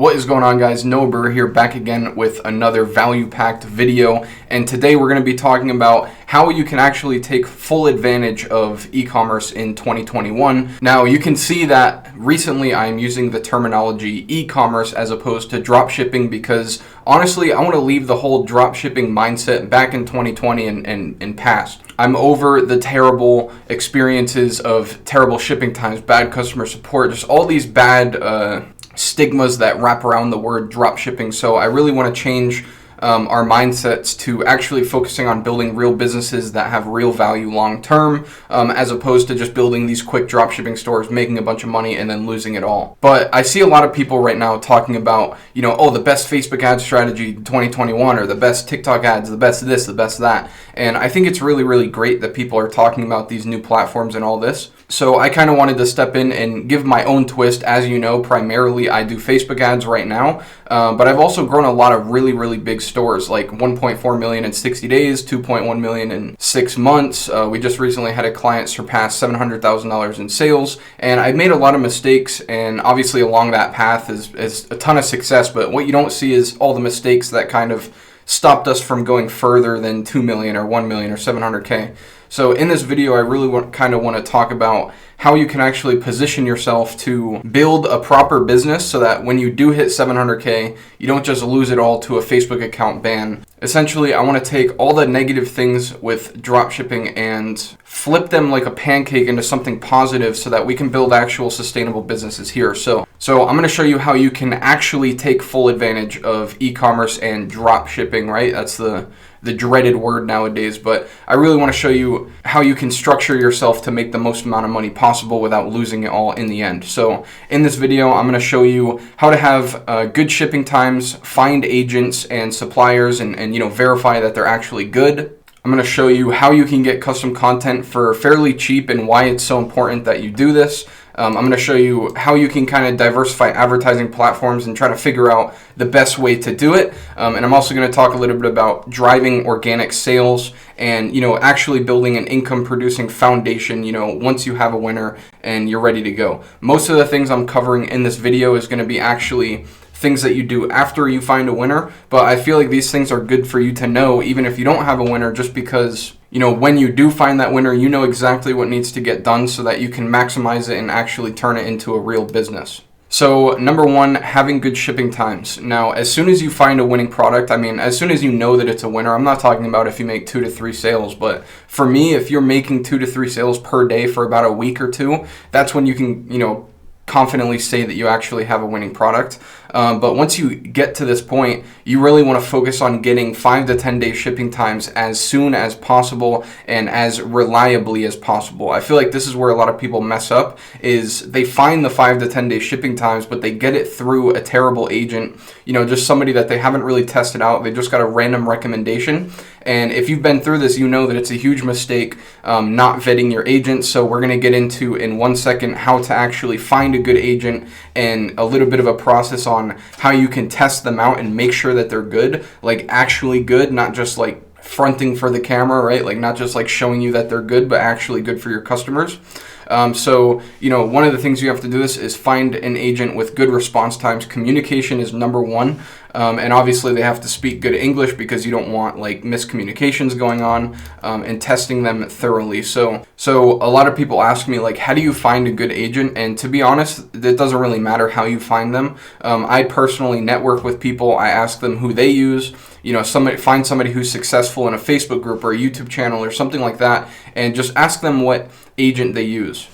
What is going on, guys? Noah Brewer here, back again with another value-packed video, and today we're going to be talking about how you can actually take full advantage of e-commerce in 2021. Now, you can see that recently I'm using the terminology e-commerce as opposed to drop shipping because honestly, I want to leave the whole drop shipping mindset back in 2020 and past. I'm over the terrible experiences of terrible shipping times, bad customer support, just all these bad stigmas that wrap around the word drop shipping. So I really want to change our mindsets to actually focusing on building real businesses that have real value long term, as opposed to just building these quick drop shipping stores, making a bunch of money and then losing it all. But I see a lot of people right now talking about, the best Facebook ad strategy 2021, or the best TikTok ads, the best this, the best that. And I think it's really, really great that people are talking about these new platforms and all this. So I kind of wanted to step in and give my own twist. As you know, primarily I do Facebook ads right now, but I've also grown a lot of really, really big stores, like 1.4 million in 60 days, 2.1 million in 6 months. We just recently had a client surpass $700,000 in sales, and I made a lot of mistakes, and obviously along that path is a ton of success, but what you don't see is all the mistakes that kind of stopped us from going further than 2 million or 1 million or 700K. So in this video, I really want to talk about how you can actually position yourself to build a proper business so that when you do hit 700K, you don't just lose it all to a Facebook account ban. Essentially, I want to take all the negative things with dropshipping and flip them like a pancake into something positive so that we can build actual sustainable businesses here. So I'm going to show you how you can actually take full advantage of e-commerce and dropshipping, right? That's the dreaded word nowadays, but I really want to show you how you can structure yourself to make the most amount of money possible without losing it all in the end. So in this video, I'm going to show you how to have good shipping times, find agents and suppliers, and verify that they're actually good. I'm going to show you how you can get custom content for fairly cheap and why it's so important that you do this. I'm going to show you how you can kind of diversify advertising platforms and try to figure out the best way to do it. And I'm also going to talk a little bit about driving organic sales and, actually building an income producing foundation, once you have a winner and you're ready to go. Most of the things I'm covering in this video is going to be actually things that you do after you find a winner, but I feel like these things are good for you to know even if you don't have a winner, just because when you do find that winner, you know exactly what needs to get done so that you can maximize it and actually turn it into a real business. So number one, having good shipping times. Now, as soon as you find a winning product, as soon as you know that it's a winner, I'm not talking about if you make 2 to 3 sales, but for me, if you're making 2 to 3 sales per day for about a week or two, that's when you can, confidently say that you actually have a winning product. But once you get to this point, you really want to focus on getting 5 to 10 day shipping times as soon as possible and as reliably as possible. I feel like this is where a lot of people mess up, is they find the 5 to 10 day shipping times, but they get it through a terrible agent, just somebody that they haven't really tested out. They just got a random recommendation. And if you've been through this, you know that it's a huge mistake not vetting your agent. So we're going to get into in 1 second how to actually find a good agent and a little bit of a process on how you can test them out and make sure that they're good, like actually good, not just like fronting for the camera, right? Like not just like showing you that they're good, but actually good for your customers. So one of the things you have to do this is find an agent with good response times. Communication is number one. And obviously they have to speak good English because you don't want like miscommunications going on, and testing them thoroughly. So a lot of people ask me, like, how do you find a good agent? And to be honest, it doesn't really matter how you find them. I personally network with people. I ask them who they use. Find somebody who's successful in a Facebook group or a YouTube channel or something like that, and just ask them what agent they use.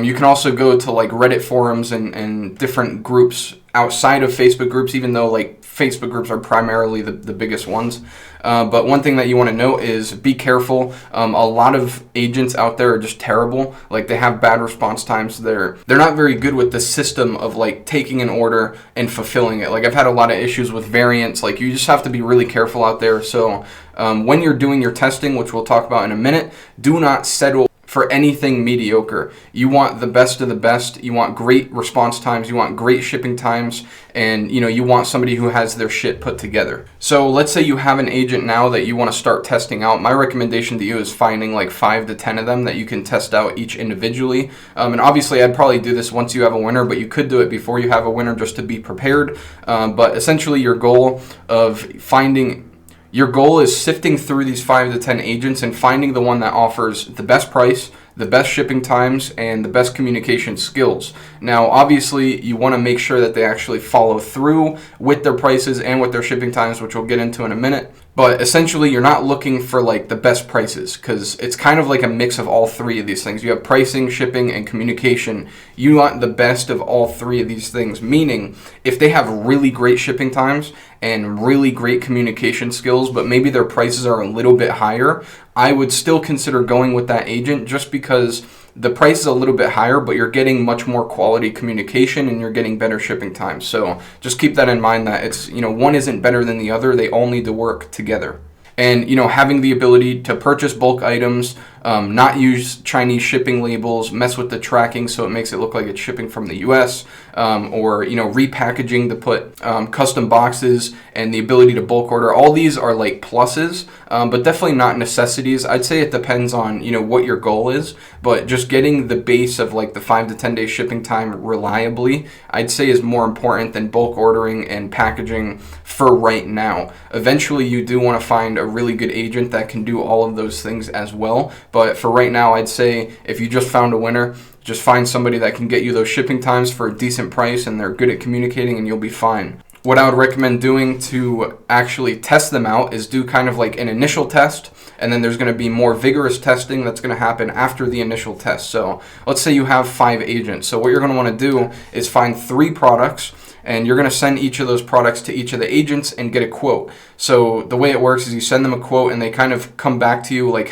You can also go to like Reddit forums and different groups outside of Facebook groups, even though like Facebook groups are primarily the biggest ones. But one thing that you want to know is be careful. A lot of agents out there are just terrible. Like they have bad response times. They're not very good with the system of like taking an order and fulfilling it. Like I've had a lot of issues with variants. Like you just have to be really careful out there. So when you're doing your testing, which we'll talk about in a minute, do not settle for anything mediocre. You want the best of the best. You want great response times. You want great shipping times. And, you want somebody who has their shit put together. So let's say you have an agent now that you want to start testing out. My recommendation to you is finding like 5 to 10 of them that you can test out each individually. And obviously I'd probably do this once you have a winner, but you could do it before you have a winner just to be prepared. But essentially your goal is sifting through these 5 to 10 agents and finding the one that offers the best price, the best shipping times, and the best communication skills. Now, obviously, you want to make sure that they actually follow through with their prices and with their shipping times, which we'll get into in a minute. But essentially, you're not looking for like the best prices, because it's kind of like a mix of all 3 of these things. You have pricing, shipping, and communication. You want the best of all 3 of these things, meaning if they have really great shipping times and really great communication skills, but maybe their prices are a little bit higher, I would still consider going with that agent, just because the price is a little bit higher, but you're getting much more quality communication and you're getting better shipping times. So just keep that in mind, that it's, one isn't better than the other. They all need to work together. And, having the ability to purchase bulk items, not use Chinese shipping labels, mess with the tracking so it makes it look like it's shipping from the US, or, repackaging to put custom boxes, and the ability to bulk order. All these are like pluses, but definitely not necessities. I'd say it depends on, what your goal is, but just getting the base of like the 5 to 10 day shipping time reliably, I'd say is more important than bulk ordering and packaging for right now. Eventually you do want to find a really good agent that can do all of those things as well. But for right now, I'd say if you just found a winner, just find somebody that can get you those shipping times for a decent price and they're good at communicating, and you'll be fine. What I would recommend doing to actually test them out is do kind of like an initial test, and then there's going to be more vigorous testing that's going to happen after the initial test. So let's say you have 5 agents. So what you're going to want to do is find 3 products, and you're going to send each of those products to each of the agents and get a quote. So the way it works is you send them a quote, and they kind of come back to you like,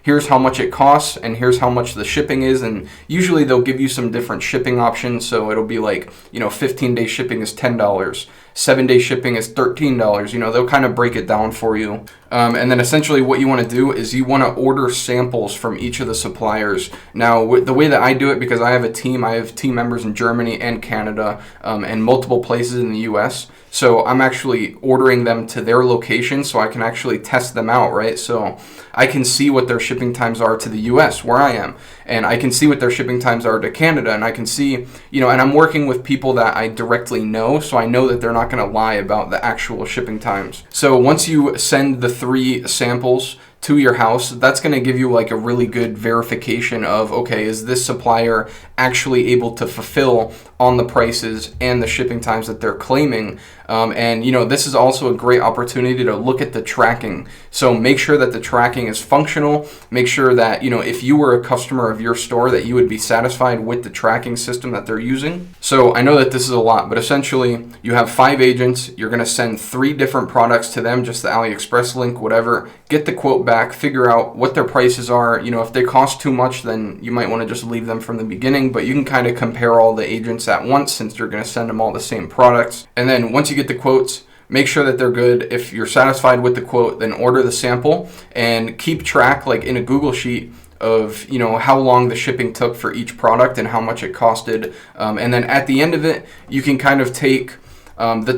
here's how much it costs, and here's how much the shipping is. And usually they'll give you some different shipping options. So it'll be like, 15-day shipping is $10. 7-day shipping is $13. They'll kind of break it down for you. And then essentially what you want to do is you want to order samples from each of the suppliers. Now, the way that I do it, because I have team members in Germany and Canada, and multiple places in the US. So I'm actually ordering them to their location so I can actually test them out, right? So I can see what their shipping times are to the US where I am, and I can see what their shipping times are to Canada, and I can see, and I'm working with people that I directly know, so I know that they're not going to lie about the actual shipping times. So once you send the 3 samples to your house, that's going to give you like a really good verification of, okay, is this supplier actually able to fulfill on the prices and the shipping times that they're claiming. And this is also a great opportunity to look at the tracking. So make sure that the tracking is functional. Make sure that, if you were a customer of your store, that you would be satisfied with the tracking system that they're using. So I know that this is a lot, but essentially you have 5 agents. You're going to send 3 different products to them, just the AliExpress link, whatever. Get the quote back, figure out what their prices are. If they cost too much, then you might want to just leave them from the beginning, but you can kind of compare all the agents at once, since you're going to send them all the same products. And then once you get the quotes, make sure that they're good. If you're satisfied with the quote, then order the sample and keep track, like in a Google Sheet, of how long the shipping took for each product and how much it costed. And then at the end of it, you can kind of take the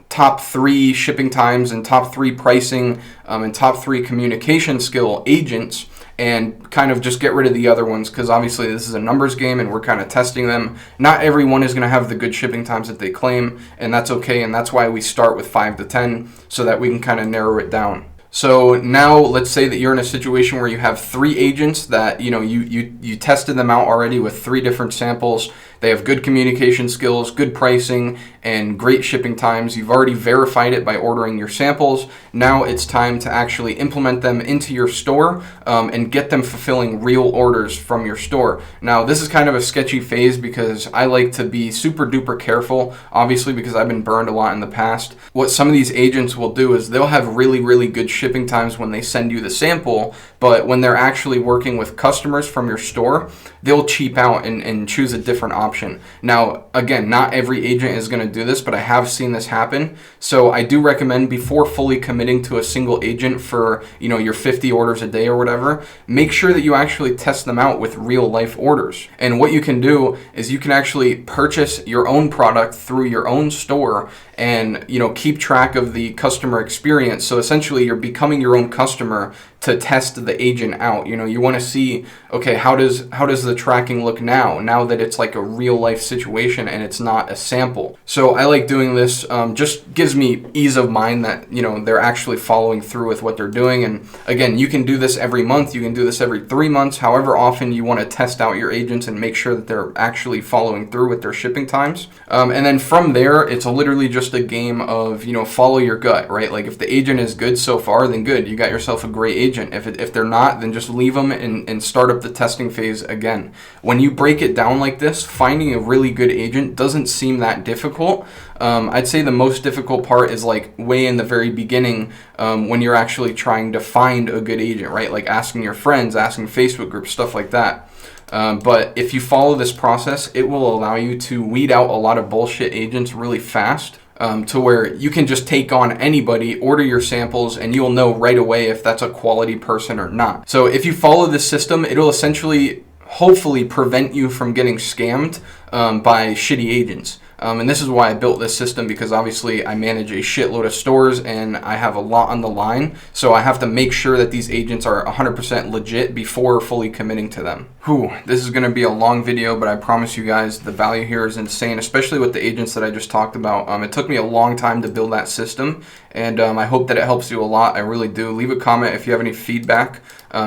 top 3 shipping times and top 3 pricing and top 3 communication skill agents, and kind of just get rid of the other ones, because obviously this is a numbers game and we're kind of testing them. Not everyone is going to have the good shipping times that they claim, and that's okay, and that's why we start with 5 to 10, so that we can kind of narrow it down. So now let's say that you're in a situation where you have 3 agents that you tested them out already with 3 different samples. They have good communication skills, good pricing, and great shipping times. You've already verified it by ordering your samples. Now it's time to actually implement them into your store and get them fulfilling real orders from your store. Now, this is kind of a sketchy phase because I like to be super duper careful, obviously, because I've been burned a lot in the past. What some of these agents will do is they'll have really, really good shipping times when they send you the sample, but when they're actually working with customers from your store, they'll cheap out and choose a different option. option. Now, again, not every agent is going to do this, but I have seen this happen. So I do recommend, before fully committing to a single agent for, your 50 orders a day or whatever, make sure that you actually test them out with real life orders. And what you can do is you can actually purchase your own product through your own store and, keep track of the customer experience. So essentially you're becoming your own customer to test the agent out. You want to see, okay, how does the tracking look now that it's like a real life situation and it's not a sample. So I like doing this, just gives me ease of mind that, they're actually following through with what they're doing. And again, you can do this every month, you can do this every 3 months, however often you want to test out your agents and make sure that they're actually following through with their shipping times. And then from there, it's literally just a game of, follow your gut, right? Like if the agent is good so far, then good, you got yourself a great agent. If they're not, then just leave them and start up the testing phase again. When you break it down like this, finding a really good agent doesn't seem that difficult. I'd say the most difficult part is like way in the very beginning, when you're actually trying to find a good agent, right? Like asking your friends, asking Facebook groups, stuff like that. But if you follow this process, it will allow you to weed out a lot of bullshit agents really fast. To where you can just take on anybody, order your samples, and you'll know right away if that's a quality person or not. So if you follow this system, it'll essentially, hopefully, prevent you from getting scammed by shitty agents. And this is why I built this system, because obviously I manage a shitload of stores and I have a lot on the line. So I have to make sure that these agents are 100% legit before fully committing to them. This is going to be a long video, but I promise you guys the value here is insane, especially with the agents that I just talked about. It took me a long time to build that system, and I hope that it helps you a lot. I really do. Leave a comment if you have any feedback,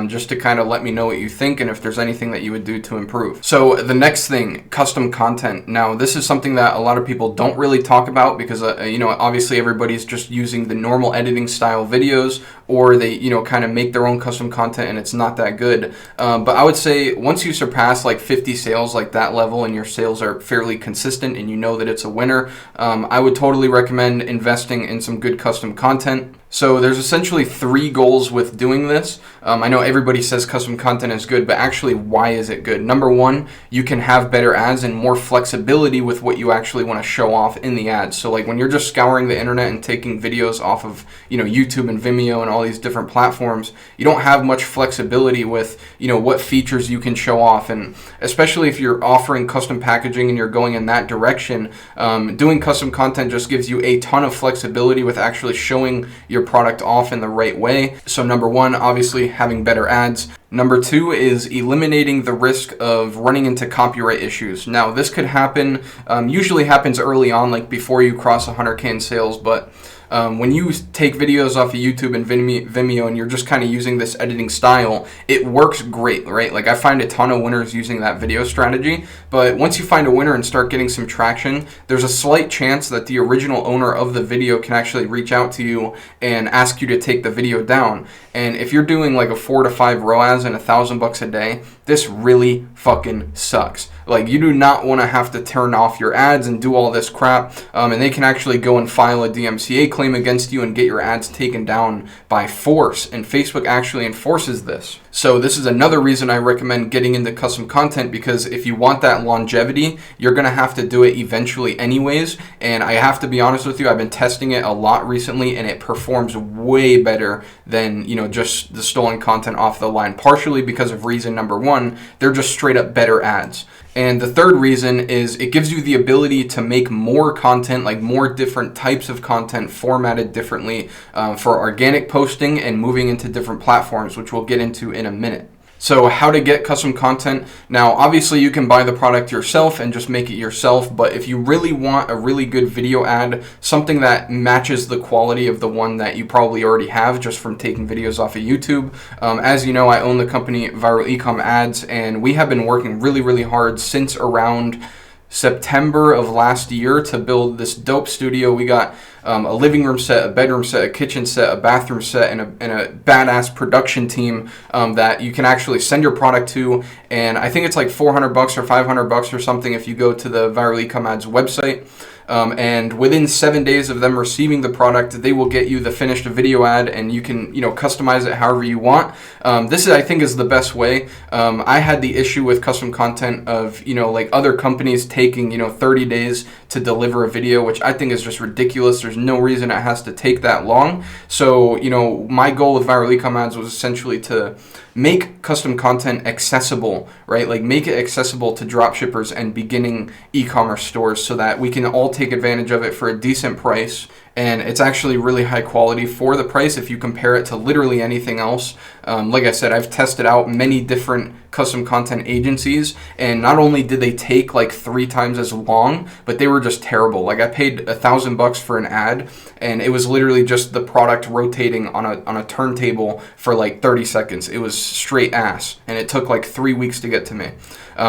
just to kind of let me know what you think and if there's anything that you would do to improve. So the next thing, custom content. Now, this is something that a lot of people don't really talk about because, obviously everybody's just using the normal editing style videos, or they, kind of make their own custom content and it's not that good. But I would say once you surpass like 50 sales, like that level, and your sales are fairly consistent and you know that it's a winner, I would totally recommend investing in some good custom content. So there's essentially 3 goals with doing this. I know everybody says custom content is good, but actually, why is it good? Number 1, you can have better ads and more flexibility with what you actually want to show off in the ads. So like when you're just scouring the internet and taking videos off of, YouTube and Vimeo and all these different platforms, you don't have much flexibility with, what features you can show off. And especially if you're offering custom packaging and you're going in that direction, doing custom content just gives you a ton of flexibility with actually showing your product off in the right way. So number 1, obviously having better ads. Number 2 is eliminating the risk of running into copyright issues. Now, this could happen, usually happens early on, like before you cross 100K in sales, but when you take videos off of YouTube and Vimeo and you're just kind of using this editing style, it works great, right? Like I find a ton of winners using that video strategy, but once you find a winner and start getting some traction, there's a slight chance that the original owner of the video can actually reach out to you and ask you to take the video down. And if you're doing like a 4 to 5 ROAS and $1,000 a day, this really fucking sucks. Like you do not want to have to turn off your ads and do all this crap, and they can actually go and file a DMCA claim against you and get your ads taken down by force, and Facebook actually enforces this. So this is another reason I recommend getting into custom content, because if you want that longevity, you're going to have to do it eventually anyways, and I have to be honest with you, I've been testing it a lot recently and it performs way better than, just the stolen content off the line, partially because of reason number 1, they're just straight up better ads. And the third reason is it gives you the ability to make more content, like more different types of content formatted differently for organic posting and moving into different platforms, which we'll get into in a minute. So how to get custom content. Now, obviously you can buy the product yourself and just make it yourself, but if you really want a really good video ad, something that matches the quality of the one that you probably already have just from taking videos off of YouTube. As you know, I own the company Viral Ecom Ads, and we have been working really, really hard since around September of last year to build this dope studio. We got a living room set, a bedroom set, a kitchen set, a bathroom set, and a badass production team that you can actually send your product to. And I think it's like $400 or $500 or something if you go to the Viral Ecom Ads website. and within 7 days of them receiving the product, they will get you the finished video ad, and you can customize it however you want. This is, I think, is the best way. I had the issue with custom content of like other companies taking 30 days to deliver a video, which I think is just ridiculous. There's no reason it has to take that long. So my goal with viral e-com ads was essentially to make custom content accessible, right? Like make it accessible to dropshippers and beginning e-commerce stores so that we can all take advantage of it for a decent price. And it's actually really high quality for the price if you compare it to literally anything else. Like I said, I've tested out many different custom content agencies, and not only did they take like 3 times as long, but they were just terrible. Like I paid $1,000 for an ad, and it was literally just the product rotating on a turntable for like 30 seconds. It was straight ass, and it took like 3 weeks to get to me.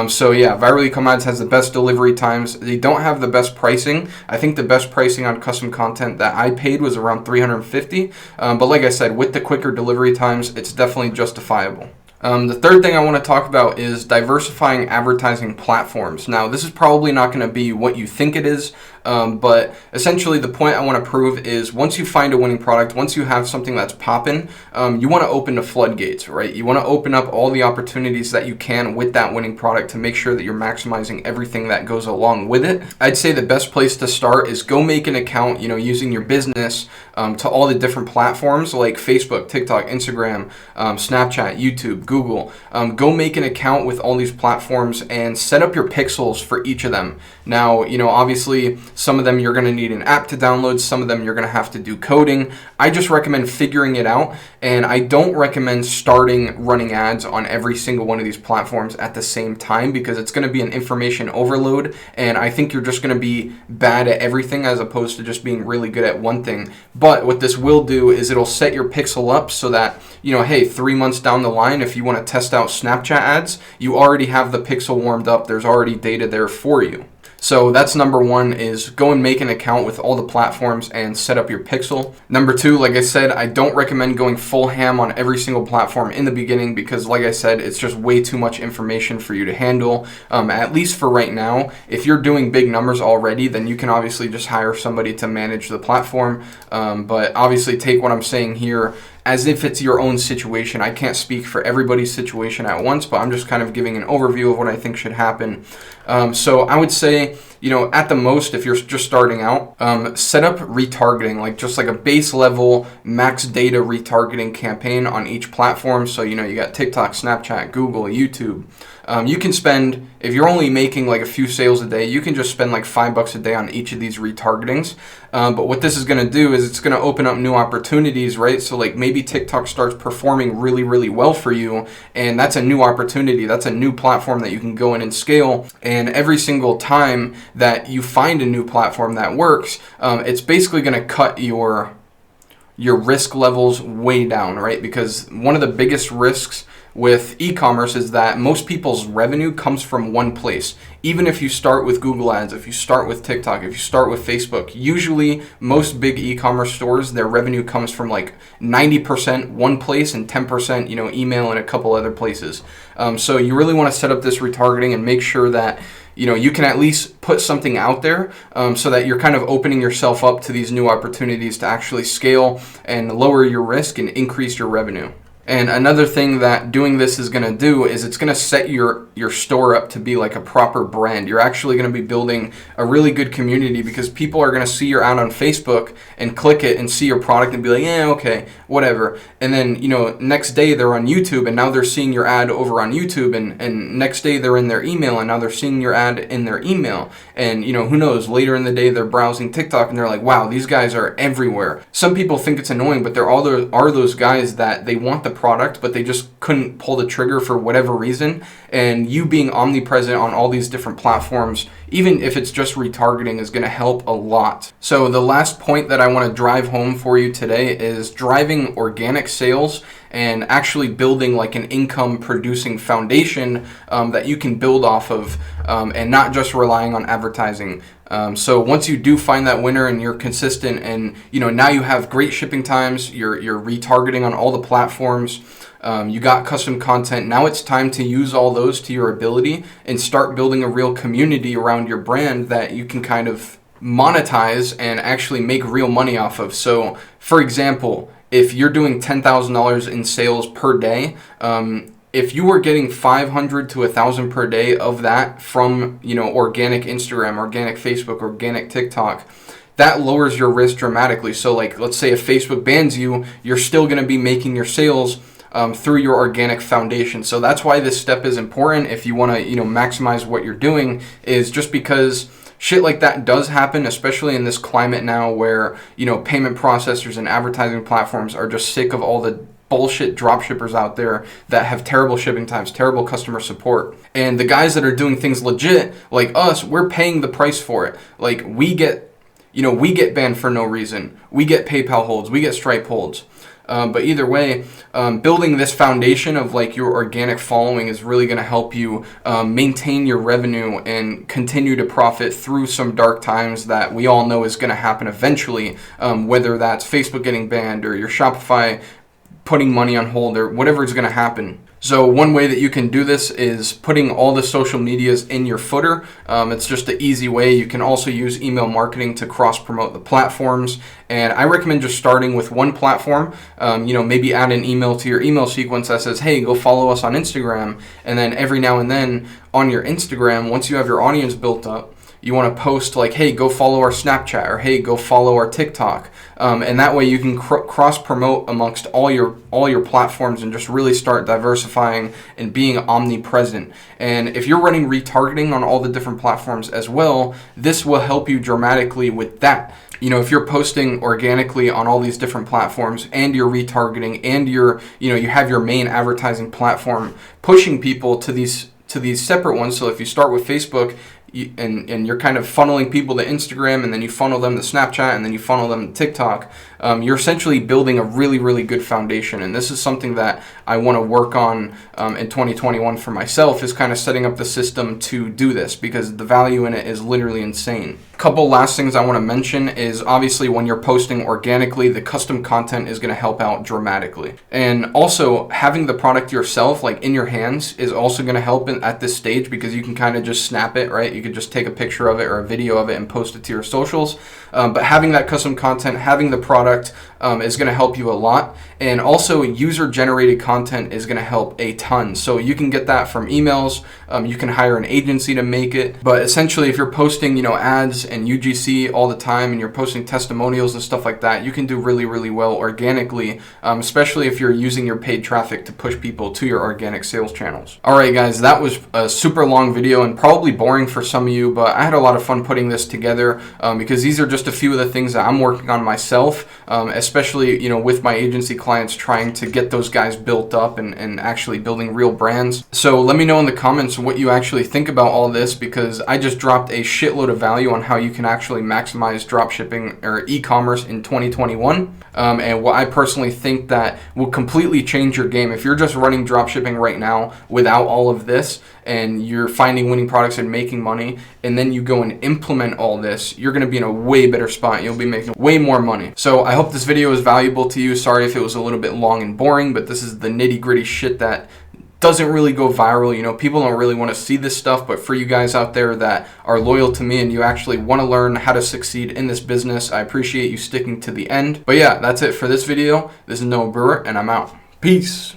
So yeah, viral e-com ads has the best delivery times. They don't have the best pricing. I think the best pricing on custom content that I paid was around $350. But like I said, with the quicker delivery times, it's definitely justifiable. The third thing I want to talk about is diversifying advertising platforms. Now, this is probably not going to be what you think it is, but essentially the point I want to prove is once you find a winning product, once you have something that's popping, you want to open the floodgates, right? You want to open up all the opportunities that you can with that winning product to make sure that you're maximizing everything that goes along with it. I'd say the best place to start is go make an account, using your business to all the different platforms like Facebook, TikTok, Instagram, Snapchat, YouTube, Google. Go make an account with all these platforms and set up your pixels for each of them. Now, obviously some of them you're going to need an app to download, some of them you're going to have to do coding. I just recommend figuring it out, and I don't recommend starting running ads on every single one of these platforms at the same time because it's going to be an information overload, and I think you're just going to be bad at everything as opposed to just being really good at one thing. But what this will do is it'll set your pixel up so that, hey, 3 months down the line, if you want to test out Snapchat ads, you already have the pixel warmed up. There's already data there for you. So that's number one, is go and make an account with all the platforms and set up your pixel. Number two, like I said, I don't recommend going full ham on every single platform in the beginning because, like I said, it's just way too much information for you to handle, at least for right now. If you're doing big numbers already, then you can obviously just hire somebody to manage the platform, but obviously take what I'm saying here as if it's your own situation. I can't speak for everybody's situation at once, but I'm just kind of giving an overview of what I think should happen. So I would say, at the most, if you're just starting out, set up retargeting, just like a base level max data retargeting campaign on each platform. So, you got TikTok, Snapchat, Google, YouTube. You can spend, if you're only making like a few sales a day, you can just spend like $5 a day on each of these retargetings. But what this is going to do is it's going to open up new opportunities, right? So like maybe TikTok starts performing really, really well for you, and that's a new opportunity. That's a new platform that you can go in and scale. And every single time that you find a new platform that works, it's basically going to cut your risk levels way down, right? Because one of the biggest risks with e-commerce is that most people's revenue comes from one place. Even if you start with Google Ads, if you start with TikTok, if you start with Facebook, usually most big e-commerce stores, their revenue comes from like 90% one place and 10%, email and a couple other places. So you really want to set up this retargeting and make sure that you can at least put something out there so that you're kind of opening yourself up to these new opportunities to actually scale and lower your risk and increase your revenue. And another thing that doing this is going to do is it's going to set your store up to be like a proper brand. You're actually going to be building a really good community because people are going to see your ad on Facebook and click it and see your product and be like, yeah, okay, whatever. And then, next day they're on YouTube and now they're seeing your ad over on YouTube, and next day they're in their email and now they're seeing your ad in their email. And, who knows, later in the day they're browsing TikTok and they're like, wow, these guys are everywhere. Some people think it's annoying, but there are those guys that they want the product, but they just couldn't pull the trigger for whatever reason. And you being omnipresent on all these different platforms, even if it's just retargeting, is going to help a lot. So the last point that I want to drive home for you today is driving organic sales and actually building like an income producing foundation that you can build off of, and not just relying on advertising. So once you do find that winner and you're consistent and now you have great shipping times, you're retargeting on all the platforms, you got custom content, now it's time to use all those to your ability and start building a real community around your brand that you can kind of monetize and actually make real money off of. So for example, if you're doing $10,000 in sales per day, if you were getting 500 to 1,000 per day of that from, organic Instagram, organic Facebook, organic TikTok, that lowers your risk dramatically. So like, let's say if Facebook bans you, you're still going to be making your sales through your organic foundation. So that's why this step is important if you want to, maximize what you're doing, is just because shit like that does happen, especially in this climate now where, payment processors and advertising platforms are just sick of all the bullshit dropshippers out there that have terrible shipping times, terrible customer support. And the guys that are doing things legit, like us, we're paying the price for it. Like we get banned for no reason. We get PayPal holds, we get Stripe holds. But either way, building this foundation of like your organic following is really going to help you maintain your revenue and continue to profit through some dark times that we all know is going to happen eventually, whether that's Facebook getting banned or your Shopify putting money on hold or whatever is going to happen. So one way that you can do this is putting all the social medias in your footer. It's just an easy way. You can also use email marketing to cross-promote the platforms. And I recommend just starting with one platform. Maybe add an email to your email sequence that says, hey, go follow us on Instagram. And then every now and then on your Instagram, once you have your audience built up, you want to post like, hey, go follow our Snapchat, or hey, go follow our TikTok. And that way you can cross-promote amongst all your platforms and just really start diversifying and being omnipresent. And if you're running retargeting on all the different platforms as well, this will help you dramatically with that. If you're posting organically on all these different platforms and you're retargeting and you have your main advertising platform pushing people to these separate ones. So if you start with Facebook, and you're kind of funneling people to Instagram, and then you funnel them to Snapchat, and then you funnel them to TikTok, you're essentially building a really, really good foundation. And this is something that I want to work on in 2021 for myself, is kind of setting up the system to do this, because the value in it is literally insane. A couple last things I want to mention is, obviously when you're posting organically, the custom content is going to help out dramatically. And also having the product yourself, like in your hands, is also going to help at this stage, because you can kind of just snap it, right? You could just take a picture of it or a video of it and post it to your socials. But having that custom content, having the product is going to help you a lot. And also user-generated content is going to help a ton. So you can get that from emails. You can hire an agency to make it. But essentially, if you're posting, ads and UGC all the time, and you're posting testimonials and stuff like that, you can do really, really well organically, especially if you're using your paid traffic to push people to your organic sales channels. All right, guys, that was a super long video and probably boring for some of you, but I had a lot of fun putting this together because these are just a few of the things that I'm working on myself, especially, with my agency clients, trying to get those guys built up and actually building real brands. So let me know in the comments what you actually think about all this, because I just dropped a shitload of value on how you can actually maximize dropshipping or e-commerce in 2021. And what I personally think that will completely change your game. If you're just running dropshipping right now without all of this, and you're finding winning products and making money, and then you go and implement all this, you're going to be in a way better spot. You'll be making way more money. So I hope this video is valuable to you. Sorry if it was a little bit long and boring, but this is the nitty-gritty shit that doesn't really go viral. People don't really want to see this stuff, but for you guys out there that are loyal to me and you actually want to learn how to succeed in this business, I appreciate you sticking to the end. But yeah, that's it for this video. This is Noah Brewer, and I'm out. Peace.